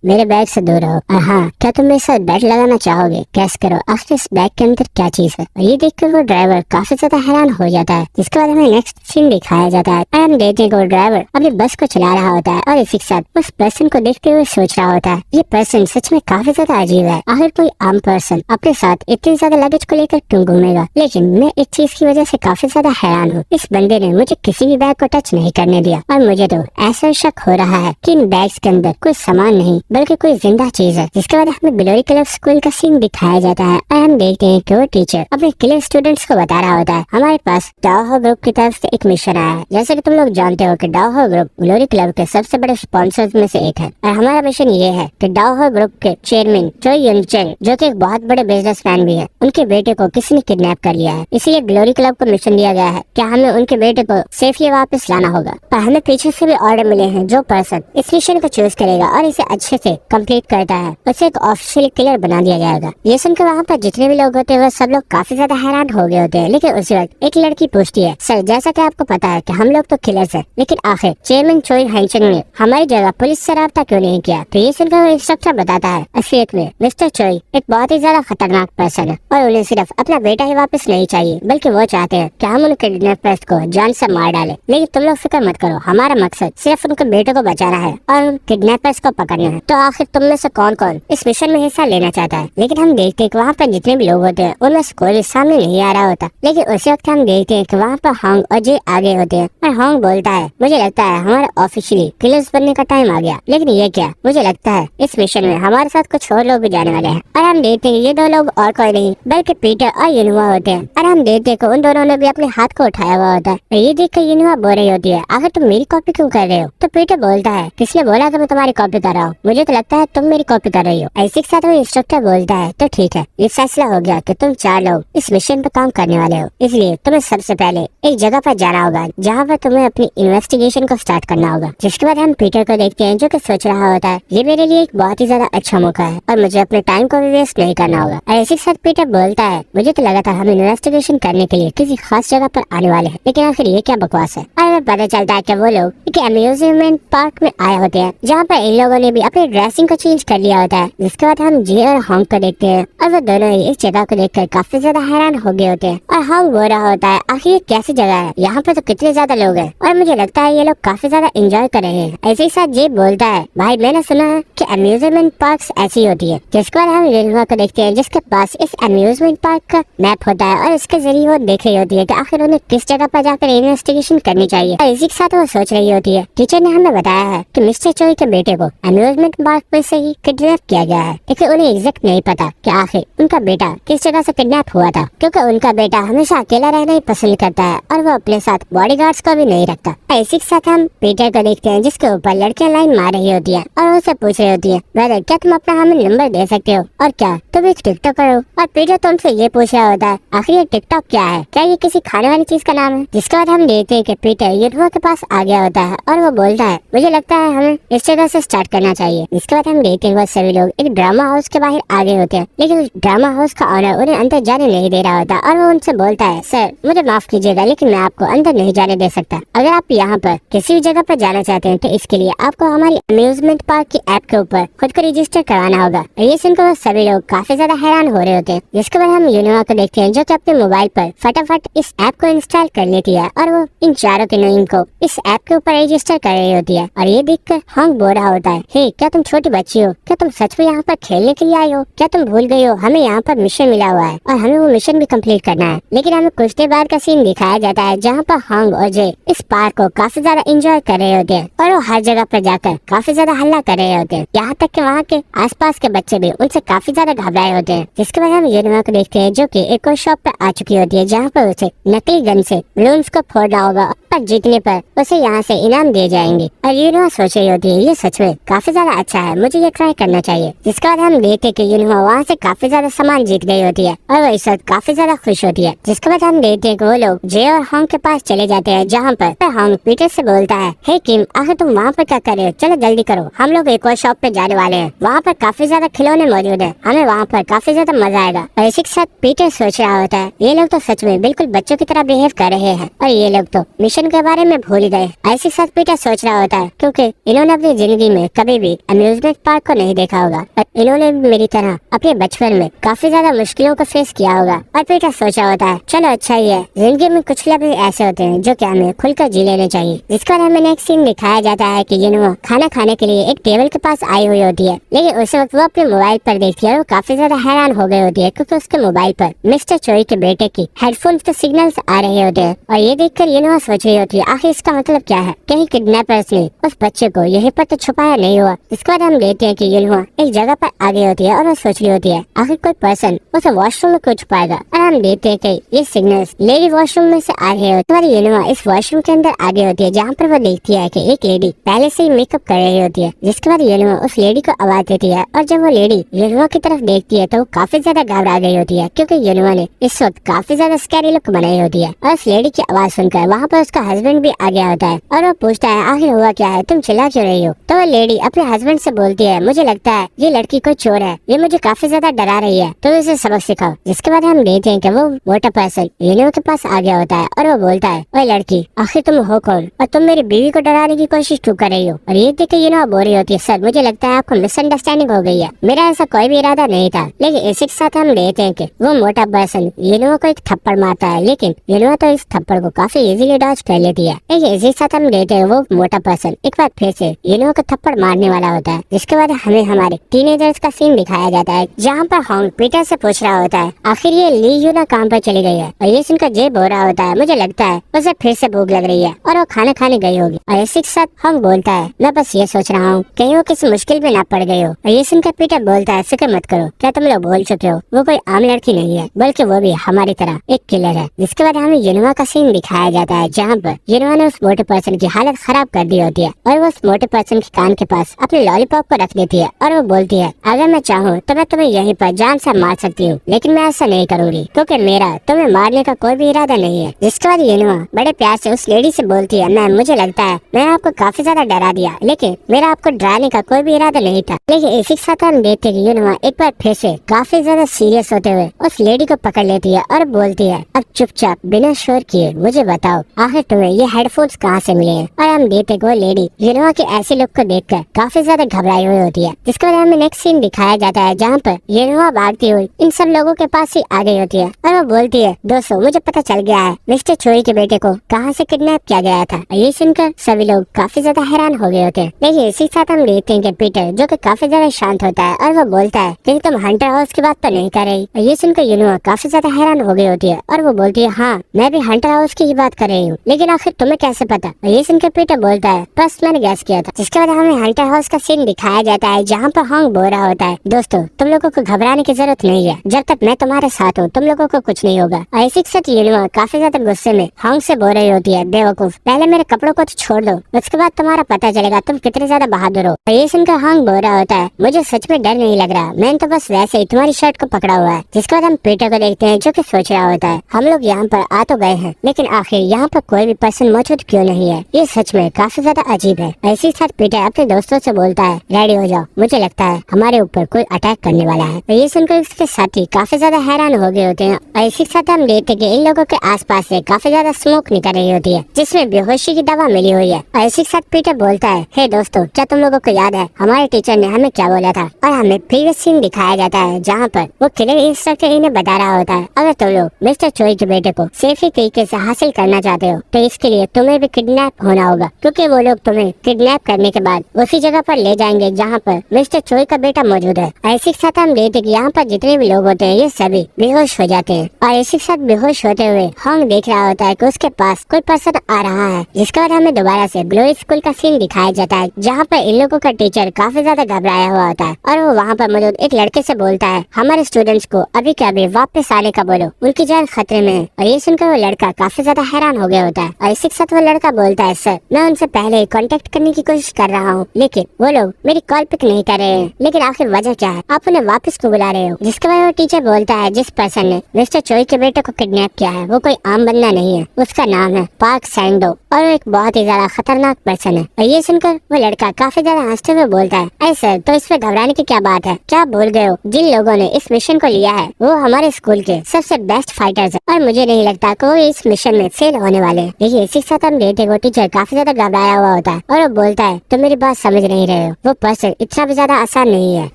मेरे बैग से दूर रहो, और हाँ क्या तुम मेरे साथ बेल्ट लगाना चाहोगे? गैस करो आखिर इस बैग के अंदर क्या चीज है? और ये देखकर वो ड्राइवर काफी ज्यादा हैरान हो जाता है। जिसके बाद हमें नेक्स्ट सीन दिखाया जाता है और हम देखते हैं कि वो ड्राइवर अपनी बस को चला रहा होता है और इसी के साथ उस पर्सन को देखते हुए सोच रहा होता है, ये पर्सन सच में काफी ज्यादा अजीब है, आखिर कोई आम पर्सन अपने साथ इतनी ज्यादा लगेज को लेकर क्यों घूमेगा? लेकिन मैं एक चीज की वजह से काफी ज्यादा हैरान हूँ, इस बंदे ने मुझे किसी भी बैग को टच नहीं करने दिया और मुझे तो ऐसा शक हो रहा है कि इन बैग्स के अंदर कोई सामान नहीं बल्कि कोई जिंदा चीज है। जिसके बाद हमें बिलोरी क्लब स्कूल का सीन दिखाया जाता है और हम देखते हैं कि वो टीचर अपने क्लियर स्टूडेंट्स को बता रहा होता है, हमारे पास डाओहो ग्रुप की तरफ से एक मिशन आया है। जैसे कि तुम लोग जानते हो कि डाओहो ग्रुप बिलोरी क्लब के सबसे बड़े स्पॉन्सर्स में से एक है और हमारा मिशन ये है कि डाओहो ग्रुप के चेयरमैन चोई युनचेंग, जो कि एक बहुत बड़े बिजनेसमैन भी है, उनके बेटे को किसी ने किडनैप कर लिया है। इसलिए ग्लोरी क्लब को मिशन दिया गया है कि हमें उनके बेटे को सेफली वापस लाना होगा। और हमें पीछे से भी ऑर्डर मिले हैं, जो पर्सन इस मिशन को चूज करेगा और इसे अच्छे से कंप्लीट करता है उसे एक ऑफिशियली क्लियर बना दिया जाएगा। ये सुनकर वहाँ पर जितने भी लोग होते हैं वो सब लोग काफी ज्यादा हैरान हो गए होते हैं। लेकिन उसी वक्त एक लड़की पूछती है, सर जैसा कि आपको पता है कि हम लोग तो किलर्स हैं, लेकिन आखिर चेयरमैन चोई हाइचंग ने हमारी जगह पुलिस से राब्ता क्यों नहीं किया? तो ये सुनकर वो इंस्ट्रक्टर बताता है, असलियत में मिस्टर चोई एक बहुत ही ज्यादा खतरनाक पर्सन है और उन्हें सिर्फ अपना बेटा ही वापस नहीं चाहिए, बल्कि वो चाहते हैं कि हम उनके किडनैपर्स को जान से मार डालें। लेकिन तुम लोग फिक्र मत करो, हमारा मकसद सिर्फ उनके बेटे को बचाना है और उन किडनैपर्स को पकड़ना है। तो आखिर तुम में से कौन कौन इस मिशन में हिस्सा लेना चाहता है? लेकिन हम देखते हैं कि वहाँ पर जितने भी लोग होते हैं उनमें से कोई सामने नहीं आ रहा होता। लेकिन उसी वक्त हम देखते हैं कि वहाँ पर होंग और जे आगे होते हैं और होंग बोलता है, मुझे लगता है हमारा ऑफिशियली किलर्स बनने का टाइम आ गया। लेकिन ये क्या, मुझे लगता है इस मिशन में हमारे साथ कुछ और लोग भी जाने वाले हैं। और हम देखते हैं ये दो लोग और कोई नहीं बल्कि पीटर और युनुआ होते हैं। और हम देखते हैं कि उन दोनों ने भी अपने हाथ को उठाया हुआ होता है। ये देख कर युनुआ बोल रही होती है, आखिर तुम मेरी कॉपी क्यों कर रहे हो? तो पीटर बोलता है, किसने बोला कि मैं तुम्हारी कॉपी कर रहा हूँ? मुझे तो लगता है तुम मेरी कॉपी कर रही हो। ऐसे के साथ वो इंस्ट्रक्टर बोलता है, तो ठीक है, ये फैसला हो गया कि तुम 4 लोग इस मिशन पर काम करने वाले हो, इसलिए तुम्हें सबसे पहले एक जगह पर जाना होगा जहाँ पर तुम्हें अपनी इन्वेस्टिगेशन को स्टार्ट करना होगा। जिसके बाद हम पीटर को देखते हैं जो कि सोच रहा होता है, ये मेरे लिए एक बहुत ही ज्यादा अच्छा मौका है और मुझे अपने टाइम को भी वेस्ट नहीं करना होगा। और इसी के साथ पीटर बोलता है, मुझे तो लगा था हम इन्वेस्टिगेशन करने के लिए किसी खास जगह पर आने वाले हैं, लेकिन आखिर ये क्या बकवास है? और हमें पता चलता है कि वो लोग एक अम्यूजमेंट पार्क में आए होते हैं जहाँ पर इन लोगों ने भी अपनी ड्रेसिंग को चेंज कर लिया होता है। जिसके बाद हम जे और होंग को देखते हैं और वो दोनों ही इस जगह को देखकर काफी ज्यादा हैरान हो गए होते हैं। और होंग बोल रहा होता है, आखिर ये कैसी जगह है, यहाँ पे तो कितने ज्यादा लोग हैं और मुझे लगता है ये लोग काफी ज्यादा एंजॉय कर रहे हैं। ऐसे ही साथ जे बोलता है, भाई मैंने सुना है कि अम्यूजमेंट पार्क ऐसी होती है। जिसके बाद हम युनुआ को देखते हैं जिसके पास इस अम्यूजमेंट पार्क का मैप होता है और इसके जरिए वो देख रही होती है कि आखिर उन्हें किस जगह पर जाकर इन्वेस्टिगेशन करनी चाहिए। और इसी के साथ वो सोच रही होती है, टीचर ने हमें बताया है कि मिस्टर चोई के बेटे को अम्यूजमेंट पार्क में से ही किडनैप किया गया है, लेकिन उन्हें एग्जैक्ट नहीं पता कि आखिर उनका बेटा किस जगह से किडनैप हुआ था, क्योंकि उनका बेटा हमेशा अकेला रहना ही पसंद करता है और वो अपने साथ बॉडीगार्ड्स को भी नहीं रखता। इसी के साथ हम पीटर को देखते हैं जिसके ऊपर लड़कियां लाइन मार रही होती है और उससे पूछ रही होती है, ब्रदर क्या तुम अपना हमें नंबर दे सकते हो, और क्या तुम एक टिकटॉकर हो? और पीटर तो उनसे ये पूछ रहा होता है, आखिर ये टिकटॉक क्या है, क्या ये किसी खाने वाली चीज का नाम है? जिसके बाद हम देखते हैं कि पीटर युनुआ के पास आ गया होता है और वो बोलता है, मुझे लगता है हमें इस जगह से स्टार्ट करना चाहिए। इसके बाद हम देखते हैं वो सभी लोग एक ड्रामा हाउस के बाहर आ गए होते हैं, लेकिन ड्रामा हाउस का ऑनर उन्हें अंदर जाने नहीं दे रहा होता और वो उनसे बोलता है, सर मुझे माफ कीजिएगा लेकिन मैं आपको अंदर नहीं जाने दे सकता। अगर आप यहाँ पर किसी भी जगह पर जाना चाहते हैं तो इसके लिए आपको हमारी अम्यूजमेंट पार्क की ऐप के ऊपर खुद को रजिस्टर करवाना होगा। ये सुनकर वो सभी लोग काफी ज्यादा हैरान हो रहे होते हैं। जिसके बाद हम युनुआ को देखते हैं जो कि अपने मोबाइल पर पर फटाफट इस ऐप को इंस्टॉल कर लेती है और वो इन चारों के नेम को इस ऐप के ऊपर रजिस्टर कर रही होती है। और ये देखकर हॉन्ग बोल रहा होता है, हे क्या तुम छोटी बच्ची हो? क्या तुम सच में यहाँ पर खेलने के लिए आई हो? क्या तुम भूल गई हो हमें यहाँ पर मिशन मिला हुआ है और हमें वो मिशन भी कंप्लीट करना है। लेकिन हमें कुछ देर बाद का सीन दिखाया जाता है जहाँ पर हॉन्ग और जे इस पार्क को काफी ज्यादा एंजॉय कर रहे होते हैं और वो हर जगह पर जाकर काफी ज्यादा हल्ला कर रहे होते हैं। यहाँ तक कि वहाँ के आसपास के बच्चे भी उनसे काफी ज्यादा घबराए होते हैं। जिसके बाद हम यूनिवा को देखते हैं जो कि एक और शॉप पर आ चुकी होती है जहाँ पर उसे नकली गन से बलून्स को फोड़ना होगा पर जीतने पर उसे यहाँ से इनाम दिए जाएंगे। और यूनिवा सोच रही होती है ये सच में काफी ज्यादा अच्छा है, मुझे ये ट्राई करना चाहिए। जिसके बाद हम देखते हैं कि यूनिवा वहाँ से काफी ज्यादा सामान जीत गई होती है और वो इस वक्त काफी ज्यादा खुश होती है। जिसके बाद हम देखते हैं कि वो लोग जे और हॉन्ग के पास चले जाते हैं जहाँ पर हॉन्ग पीटर से बोलता है, हे किम आखिर तुम वहाँ पर क्या कर रहे हो? चलो जल्दी करो, हम लोग एक और शॉप पे जाने वाले हैं, वहाँ पर काफी ज्यादा खिलौने मौजूद है, हमें वहाँ पर काफी ज्यादा मजा आएगा। और इसी के साथ पीटर सोच रहा होता है ये लोग तो सच में बिल्कुल बच्चों की तरह बिहेव कर रहे हैं और ये लोग तो मिशन के बारे में भूल ही गए। इसी के साथ पीटर सोच रहा होता है क्योंकि इन्होंने अपनी जिंदगी में कभी भी अम्यूजमेंट पार्क को नहीं देखा होगा और इन्होंने भी मेरी तरह अपने बचपन में काफी ज्यादा मुश्किलों को फेस किया होगा। और पीटर सोच रहा होता है चलो अच्छा ही है, जिंदगी में कुछ लम्हे ऐसे होते हैं जो कि हमें खुलकर जी लेने चाहिए। जिसके बाद हमें नेक्स्ट सीन दिखाया जाता है कि यूनिवा खाना खाने के लिए एक टेबल के पास आई हुई होती है, लेकिन उस वक्त वो अपने मोबाइल पर देखती है और वो काफी ज्यादा हैरान हो गई होती है क्योंकि उसके मोबाइल पर मिस्टर चोई के बेटे की हेडफोन के सिग्नल्स आ रहे होते हैं। और ये देखकर यूनिवा सोच रही होती है आखिर इसका मतलब क्या है, कहीं किडनैपर्स ने उस बच्चे को यहीं पर तो छुपाया नहीं हुआ। इसके बाद हम देखते हैं कि यूनिवा एक जगह पर आ गई होती है और वो सोच रही होती है आखिर कोई पर्सन उसे वॉशरूम में क्यों छुपाएगा। और हम देखते हैं कि ये सिग्नल्स लेडी वॉशरूम में से आ रहे होते हैं। यूनिवा इस वॉशरूम के अंदर आ गई होती है जहाँ पर वो देखती है कि एक लेडी पहले से ही मेकअप कर रही होती है। जिसके बाद यूनिवा उस लेडी को आवाज देती है और जब वो लेडी यूनिवा की तरफ देखती है तो वो काफी ज्यादा घबरा गई होती है क्योंकि यूनिवा ने इस वक्त काफी ज्यादा स्कैरी लुक बनाई होती है। और उस लेडी की आवाज सुनकर वहाँ पर उसका हस्बैंड भी आ गया होता है और वो पूछता है आखिर हुआ क्या है, तुम चिल्ला क्यों रही हो? तो वो लेडी अपने हस्बैंड से बोलती है मुझे लगता है ये लड़की कोई चोर है, ये मुझे काफी ज्यादा डरा रही है, तो इसे सबक सिखाओ। जिसके बाद हम देखते हैं कि वो मोटा पर्सन यूनिवा के पास आ गया होता है और वो बोलता है ओए लड़की आखिर तुम हो कौन और तुम मेरी बीवी को डराने की कोशिश क्यों कर रही हो? और ये देख के यूनिवा बोल रही होती है सर मुझे लगता है आपको मिसअंडरस्टैंडिंग हो गई है, मेरा ऐसा कोई भी इरादा नहीं था। लेकिन इसी के साथ हम देखते हैं कि वो मोटा पर्सन यूनिवा को एक थप्पड़ मारता है, लेकिन यूनिवा तो इस थप्पड़ को काफी इजीली डॉज कर लेती है। लेकिन इसी के साथ हम देखते हैं वो मोटा पर्सन एक बार फिर से यूनिवा को थप्पड़ मारने वाला होता है। जिसके बाद हमें हमारे टीनेजर्स का सीन दिखाया जाता है जहाँ पर हॉन्ग पीटर से पूछ रहा होता है आखिर ये ली यूना काम पर चली गई है। और ये सुनकर जे बोल रहा होता है मुझे लगता है उसे फिर से भूख लग रही है और वो खाना खाने गई होगी। और इसी के साथ हॉन्ग बोलता है मैं बस ये सोच रहा हूँ कहीं वो किसी मुश्किल में ना पड़ गई हो। और ये सुनकर पीटर बोलता है फिक्र मत करो, क्या तुम लोग भूल चुके हो वो कोई आम लड़की नहीं है बल्कि वो भी हमारी तरह एक किलर है। जिसके बाद हमें यूनिवा का सीन दिखाया जाता है जहाँ पर यूनिवा ने उस मोटे पर्सन की हालत खराब कर दी होती है और वो उस मोटे पर्सन के कान के पास अपने लॉलीपॉप को रख देती है और वो बोलती है अगर मैं चाहूँ तो मैं तुम्हें यहीं पर जान से मार सकती हूँ, लेकिन मैं ऐसा नहीं करूंगी क्योंकि मेरा तुम्हें मारने का कोई भी इरादा नहीं है। जिसके बाद यूनिवा बड़े प्यार से उस लेडी से बोलती है मैम मुझे लगता है मैंने आपको काफी ज्यादा डरा दिया, लेकिन मेरा आपको डराने का कोई भी इरादा नहीं था। लेकिन इसी के साथ हम देखते हैं कि यूनिवा एक बार फिर से काफी ज्यादा सीरियस होते हुए उस लेडी को पकड़ लेती है और बोलती है अब चुपचाप बिना शोर किए मुझे बताओ आखिर तुम्हें ये हेडफोन्स कहाँ से मिले हैं। और हम देखते वो लेडी यूनिवा के ऐसे लुक को देखकर काफी ज्यादा घबराई हुई होती है। जिसके बाद हमें नेक्स्ट सीन दिखाया जाता है जहाँ पर यूनिवा भागती हुई इन सब लोगों के पास ही आ गई होती है और वो बोलती है दोस्तों मुझे पता चल गया है मिस्टर चोई के बेटे को कहाँ से किडनैप किया गया था। और ये सुनकर सभी लोग काफी ज्यादा हैरान हो गए होते हैं। लेकिन इसी साथ हम देखते हैं कि पीटर जो कि काफी ज्यादा शांत होता है और वो बोलता है कि तुम हंटर हाउस की बात तो नहीं कर रही। और ये सुनकर यूनिवा काफी ज्यादा हैरान हो गई होती है और वो बोलती है हाँ मैं भी हंटर हाउस की ही बात कर रही हूँ, लेकिन आखिर तुम्हें कैसे पता? और ये सुनकर पीटर बोलता है बस मैंने गैस किया था। जिसके बाद हमें हंटर हाउस का सीन दिखाया जाता है जहाँ पर हॉन्ग बोल रहा होता है दोस्तों तुम लोगों को घबराने की जरूरत नहीं है, जब तक मैं तुम्हारे साथ हूँ तुम लोगों को कुछ नहीं होगा। और इसी के साथ यूनिवा काफी ज्यादा गुस्से में हॉन्ग से बोल रही होती है बेवकूफ पहले मेरे कपड़ों को तो छोड़ दो, उसके बाद तुम्हारा पता चलेगा तुम कितने ज्यादा बहादुर हो। और ये सुनकर हॉन्ग बोल रहा होता है मुझे सच में डर नहीं लग रहा, मैंने तो बस वैसे ही तुम्हारी शर्ट को पकड़ा हुआ है। जिसके बाद हम पीटर को देखते हैं जो कि सोच रहा होता है हम लोग यहाँ पर आ तो गए हैं लेकिन आखिर यहाँ पर कोई भी पर्सन मौजूद क्यों नहीं है, ये सच में काफी ज्यादा अजीब है। ऐसे ही साथ पीटर अपने दोस्तों से बोलता है रेडी हो जाओ, मुझे लगता है हमारे ऊपर कोई अटैक करने वाला है। और ये सुनकर उसके साथी काफी ज्यादा हैरान हो गए होते हैं। और इसी के साथ हम देखते हैं कि इन लोगों के आसपास से काफी ज्यादा स्मोक निकल रही होती है जिसमें बेहोशी की दवा मिली हुई है। और इसी के साथ पीटर बोलता है हे दोस्तों क्या तुम लोगों को याद है हमारे टीचर ने हमें क्या बोला था? और हमें प्रीवियस सीन दिखाया जाता है जहाँ पर वो किलर इंस्ट्रक्टर इन्हें बता रहा होता है अगर तुम लोग मिस्टर चोई के बेटे को सेफी तरीके से हासिल करना चाहते हो तो इसके लिए तुम्हें भी किडनैप होना होगा, क्योंकि वो लोग तुम्हें किडनैप करने के बाद उसी जगह पर ले जाएंगे जहाँ पर मिस्टर चोई का बेटा मौजूद है। ऐसे के साथ हम देखते कि यहाँ पर जितने भी लोग होते हैं ये सभी बेहोश हो जाते हैं और इसी के साथ बेहोश होते हुए हॉन्ग देख रहा होता है कि उसके पास कोई पर्सन आ रहा है। जिसके बाद हमें दोबारा से ग्लोरी स्कूल का सीन दिखाया जाता है जहाँ पर इन लोगों का टीचर काफी ज्यादा घबराया हुआ होता है और वो वहाँ पर मौजूद एक लड़के से बोलता है हमारे स्टूडेंट्स को अभी के अभी वापस आने का बोलो, उनकी जान खतरे में है। और ये सुनकर वो लड़का काफी ज्यादा हैरान हो गया होता है और इसी के साथ वो लड़का बोलता है सर मैं उनसे पहले ही कांटेक्ट करने की कोशिश कर रहा हूँ लेकिन वो लोग मेरी कॉल पिक नहीं कर रहे हैं, लेकिन आखिर वजह क्या है, आप उन्हें वापस क्यों बुला रहे हो। जिसके बाद वो टीचर बोलता है जिस पर्सन ने मिस्टर चोई के बेटे को किडनैप किया है वो कोई आम बंदा नहीं है, उसका नाम है पार्क सैंडो और वो एक बहुत ही ज्यादा खतरनाक पर्सन है। और ये सुनकर वो लड़का काफी ज्यादा हंसते हुए बोलता है अरे सर तो इसमें घबराने की क्या बात है, क्या भूल गए हो जिन लोगों ने इस मिशन को लिया है वो हमारे स्कूल के सबसे बेस्ट फाइटर्स है और मुझे नहीं लगता कि वो इस मिशन में फेल होने वाले हैं। देखिए इसी के साथ हम देखते वो टीचर काफी ज्यादा घबराया हुआ होता है और वो बोलता है तुम मेरी बात समझ नहीं रहे हो, वो पर्सन इतना भी ज्यादा आसान नहीं है।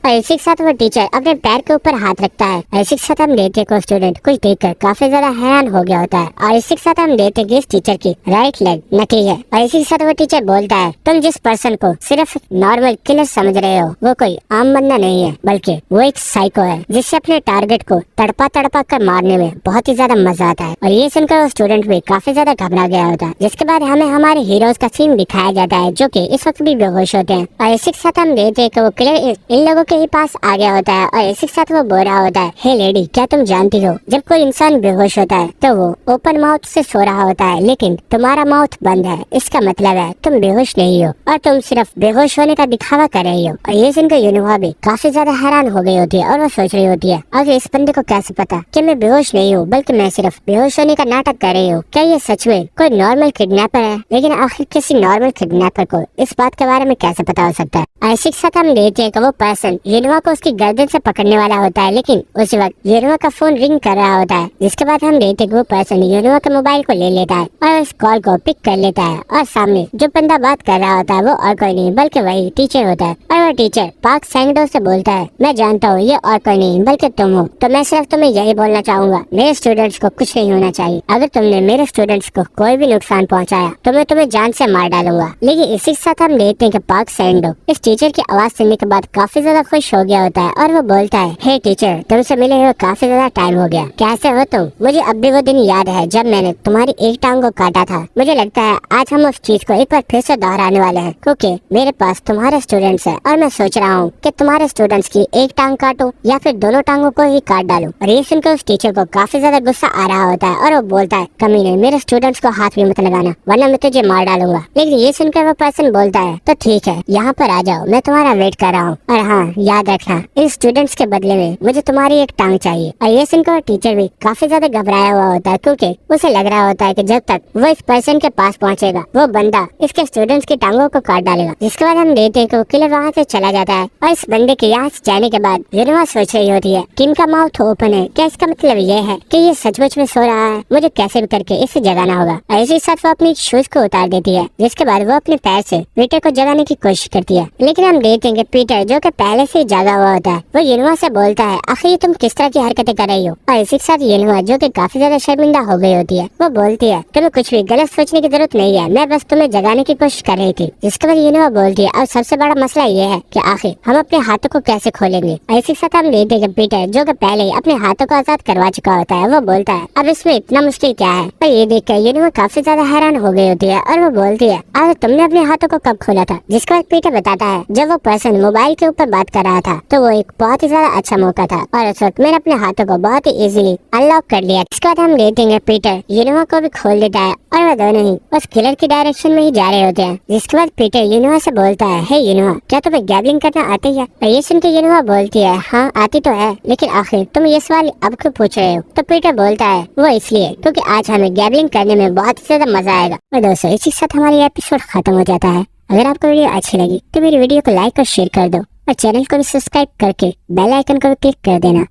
और इसी के साथ वो टीचर अपने पैर के ऊपर हाथ रखता है। इसी के साथ हम देखते को स्टूडेंट कुछ देखकर काफी ज्यादा हैरान हो गया होता है और इसी के साथ हम देखते कि इस टीचर की राइट लेग नकली है। और इसी के साथ वो टीचर बोलता है तुम जिस पर्सन को सिर्फ नॉर्मल किलर समझ रहे हो वो कोई आम बंदा नहीं है बल्कि वो एक साइको है जिससे अपने टारगेट को तड़पा तड़पा कर मारने में बहुत ही ज्यादा मजा आता है। और ये सुनकर वो स्टूडेंट भी काफी ज्यादा घबरा गया होता है। जिसके बाद हमें हमारे हीरोज का सीन दिखाया जाता है जो कि इस वक्त भी बेहोश होते हैं। और इसी के साथ हम देखते हैं कि वो किलर इन लोगों के ही पास आ गया होता है और इसी के साथ वो बोल रहा होता है हे लेडी क्या तुम जानती हो जब कोई इंसान बेहोश होता है तो वो ओपन माउथ से सो रहा होता है लेकिन तुम्हारा माउथ बंद है, इसका मतलब है तुम बेहोश नहीं हो और तुम सिर्फ बेहोश होने का दिखावा कर रही हो। और ये सुनकर यूनिवा भी काफी ज्यादा हैरान हो गई होती है और वो सोच रही होती है आगे इस बंदे को कैसे पता कि मैं बेहोश नहीं हूँ बल्कि मैं सिर्फ बेहोश होने का नाटक कर रही हूँ। क्या ये सच में कोई नॉर्मल किडनैपर है? लेकिन आखिर किसी नॉर्मल किडनैपर को इस बात के बारे में कैसे पता हो सकता है। ऐसे के साथ हम देखते हैं कि वो पर्सन यूनिवा को उसकी गर्दन से पकड़ने वाला होता है लेकिन उसी वक्त यूनिवा का फोन रिंग कर रहा होता है। जिसके बाद हम देखते हैं कि वो पर्सन यूनिवा के मोबाइल को ले लेता है और इस कॉल को पिक कर लेता है और सामने जो बंदा बात कर रहा होता है वो और कोई नहीं बल्कि वही टीचर होता है। और वो टीचर पार्क सैंडो से बोलता है मैं जानता हूँ ये और कोई नहीं बल्कि तुम हो, तो मैं सिर्फ तुम्हें यही बोलना चाहूंगा मेरे स्टूडेंट्स को कुछ नहीं होना चाहिए, अगर तुमने मेरे स्टूडेंट्स को कोई भी नुकसान पहुँचाया तो मैं तुम्हें जान से मार डालूंगा। लेकिन इसी के साथ हम देखते हैं कि पार्क सैंडो इस टीचर की आवाज सुनने के बाद काफी ज्यादा खुश हो गया होता है और वो बोलता है हे टीचर तुमसे मिले हुए काफी ज्यादा टाइम हो गया, कैसे हो तुम? मुझे अब भी वो दिन याद है जब मैंने तुम्हारी एक टांग को काटा था। मुझे लगता है आज हम उस चीज को एक बार फिर से दोहराने वाले हैं क्योंकि मेरे पास तुम्हारे स्टूडेंट्स हैं और मैं सोच रहा हूँ कि तुम्हारे स्टूडेंट्स की एक टांग काटूं या फिर दोनों टांगों को ही काट डालूं। और ये सुनकर उस टीचर को काफी ज्यादा गुस्सा आ रहा होता है और वो बोलता है कमीने मेरे स्टूडेंट्स को हाथ भी मत लगाना वरना मैं तुझे मार डालूंगा। लेकिन ये सुनकर वो पर्सन बोलता है तो ठीक है यहाँ पर आ जाओ, मैं तुम्हारा वेट कर रहा हूँ और हाँ याद रखना इन स्टूडेंट्स के बदले में मुझे तुम्हारी एक टांग चाहिए। और ये सुनकर टीचर भी काफी ज्यादा घबराया हुआ होता है क्योंकि उसे लग रहा होता है कि जब तक वो इस पर्सन के पास पहुंचेगा वो बंदा इसके स्टूडेंट्स की टांगों को काट डालेगा। जिसके बाद हम देखते हैं कि वो किलर वहाँ से चला जाता है और इस बंदे के यहाँ से जाने के बाद यूनिवा सोच रही होती है कि इनका माउथ ओपन है, क्या इसका मतलब ये है कि ये सचमुच में सो रहा है, मुझे कैसे भी करके इसे जगाना होगा। ऐसे ही साथ वो अपनी शूज को उतार देती है जिसके बाद वो अपने पैर से पीटर को जगाने की कोशिश करती है। लेकिन हम देखते हैं कि पीटर जो कि पहले से ही जागा हुआ होता है वो यूनिवा से बोलता है आखिर तुम किस तरह की हरकतें कर रही हो। और इसी के साथ यूनिवा जो कि काफी ज्यादा शर्मिंदा हो गई होती है वो बोलती है तुम्हें कुछ भी गलत सोचने की जरूरत नहीं है, मैं बस तुम्हें जगाने की कोशिश कर रही थी। जिसके बाद यूनिवा बोलती है और सबसे बड़ा मसला ये है कि आखिर हम अपने हाथों को कैसे खोलेंगे। इसी के साथ हम देखते हैं कि पीटर जो कि पहले ही अपने हाथों को आजाद करवा चुका होता है वो बोलता है अब इसमें इतना मुश्किल क्या है। और ये देखकर यूनिवा काफी ज्यादा हैरान हो गई होती है और वो बोलती है अरे तुमने अपने हाथों को कब खोला था। जिसके बाद पीटर बताता है जब वो पर्सन मोबाइल के ऊपर बात कर रहा था तो वो एक बहुत ही ज्यादा अच्छा मौका था और उस वक्त मैंने अपने हाथों को बहुत ही इजीली अनलॉक कर लिया। इसके बाद हम देखेंगे पीटर यूनिवा को भी खोल देता है और वो दोनों ही उस किलर की डायरेक्शन में ही जा रहे होते हैं। जिसके बाद पीटर यूनिवा से बोलता है हे यूनिवा क्या तुम्हें गैबलिंग करना आती है। और ये सुन के यूनिवा बोलती है हाँ आती तो है, लेकिन आखिर तुम ये सवाल अब क्यों पूछ रहे हो। तो पीटर बोलता है वो इसलिए क्योंकि आज हमें गैबलिंग करने में बहुत ज्यादा मजा आएगा। और दोस्तों इसी के साथ हमारी एपिसोड खत्म हो जाता है। अगर आपको वीडियो अच्छी लगी तो मेरी वीडियो को लाइक और शेयर कर दो और चैनल को भी सब्सक्राइब करके बेल आइकन को भी क्लिक कर देना।